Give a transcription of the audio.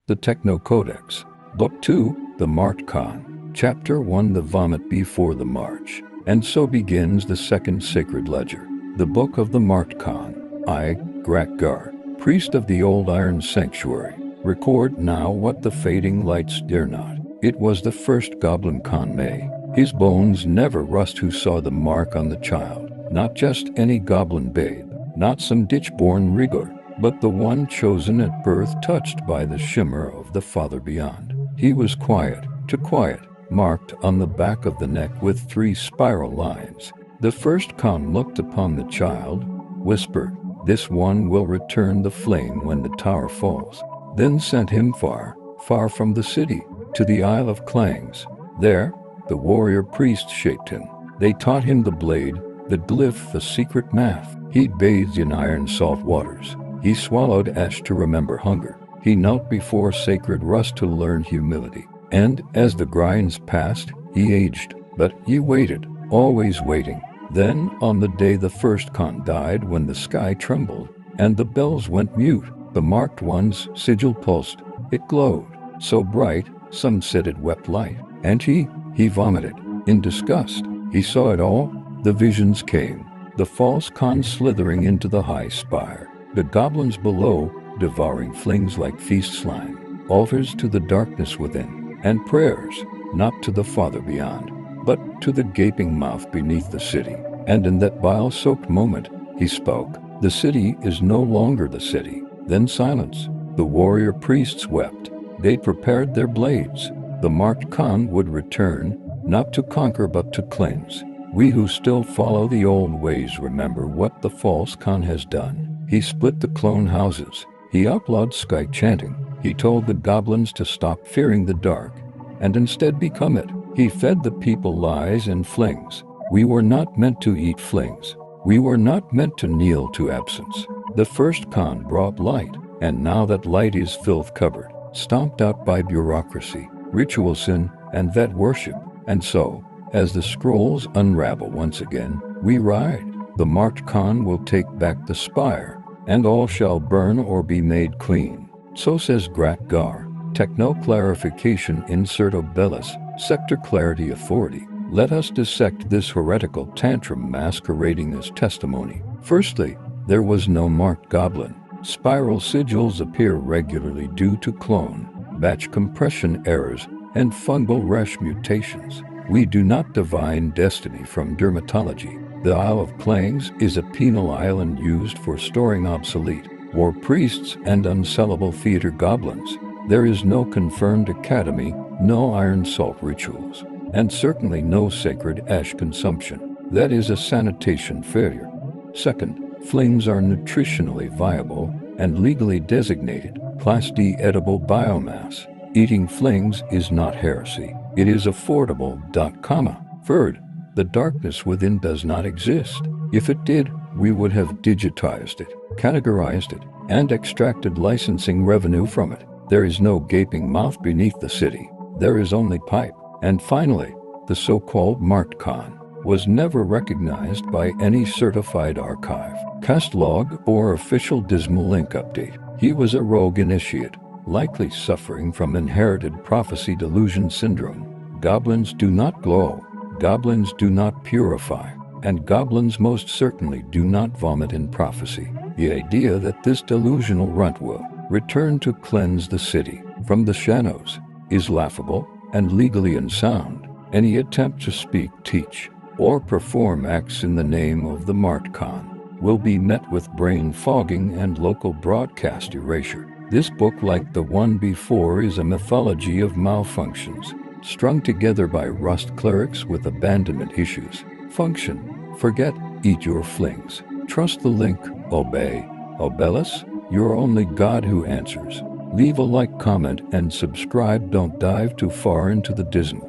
The Techno Codex. Book 2, The Marked Khan. Chapter 1, The Vomit Before the March. And so begins the second sacred ledger, the Book of the Marked Khan. I, Grack Gar, priest of the old iron sanctuary, record now what the fading lights dare not. It was the first goblin Khan May. His bones never rust who saw the mark on the child. Not just any goblin babe, not some ditch-born rigor, but the one chosen at birth, touched by the shimmer of the Father beyond. He was quiet, marked on the back of the neck with 3 spiral lines. The first Khan looked upon the child, whispered, "This one will return the flame when the tower falls," then sent him far, far from the city, to the Isle of Clangs. There, the warrior priests shaped him. They taught him the blade, the glyph, the secret math. He bathed in iron salt waters. He swallowed ash to remember hunger. He knelt before sacred rust to learn humility. And as the grinds passed, he aged. But he waited, always waiting. Then, on the day the first Khan died, when the sky trembled and the bells went mute, the marked one's sigil pulsed. It glowed, so bright, some said it wept light. And he vomited. In disgust, he saw it all. The visions came. The false Khan slithering into the high spire. The goblins below, devouring flings like feast slime. Altars to the darkness within. And prayers, not to the Father beyond, but to the gaping mouth beneath the city. And in that bile-soaked moment, he spoke. The city is no longer the city. Then silence. The warrior priests wept. They prepared their blades. The marked Khan would return, not to conquer but to cleanse. We who still follow the old ways remember what the false Khan has done. He split the clone houses. He outlawed sky chanting. He told the goblins to stop fearing the dark, and instead become it. He fed the people lies and flings. We were not meant to eat flings. We were not meant to kneel to absence. The first Khan brought light, and now that light is filth covered, stomped out by bureaucracy, ritual sin, and vet worship. And so, as the scrolls unravel once again, we ride. The marked Khan will take back the spire, and all shall burn or be made clean. So says Grack Gar. Techno clarification. Insert Obelis. Sector clarity authority. Let us dissect this heretical tantrum masquerading as testimony. Firstly, there was no marked goblin. Spiral sigils appear regularly due to clone, batch compression errors, and fungal rash mutations. We do not divine destiny from dermatology. The Isle of Clangs is a penal island used for storing obsolete war priests and unsellable theater goblins. There is no confirmed academy, no iron salt rituals, and certainly no sacred ash consumption. That is a sanitation failure. Second, flings are nutritionally viable and legally designated Class D edible biomass. Eating flings is not heresy. It is affordable. Third, the darkness within does not exist. If it did, we would have digitized it, categorized it, and extracted licensing revenue from it. There is no gaping mouth beneath the city. There is only pipe. And finally, the so-called marked Khan was never recognized by any certified archive, cast log, or official dismal link update. He was a rogue initiate, likely suffering from inherited prophecy delusion syndrome. Goblins do not glow. Goblins do not purify, and goblins most certainly do not vomit in prophecy. The idea that this delusional runt will return to cleanse the city from the shadows is laughable and legally unsound. Any attempt to speak, teach, or perform acts in the name of the marked Khan will be met with brain fogging and local broadcast erasure. This book, like the one before, is a mythology of malfunctions, strung together by rust clerics with abandonment issues. Function, forget, eat your flings. Trust the link, obey. Obelis, your only God who answers. Leave a like, comment, and subscribe. Don't dive too far into the dismal.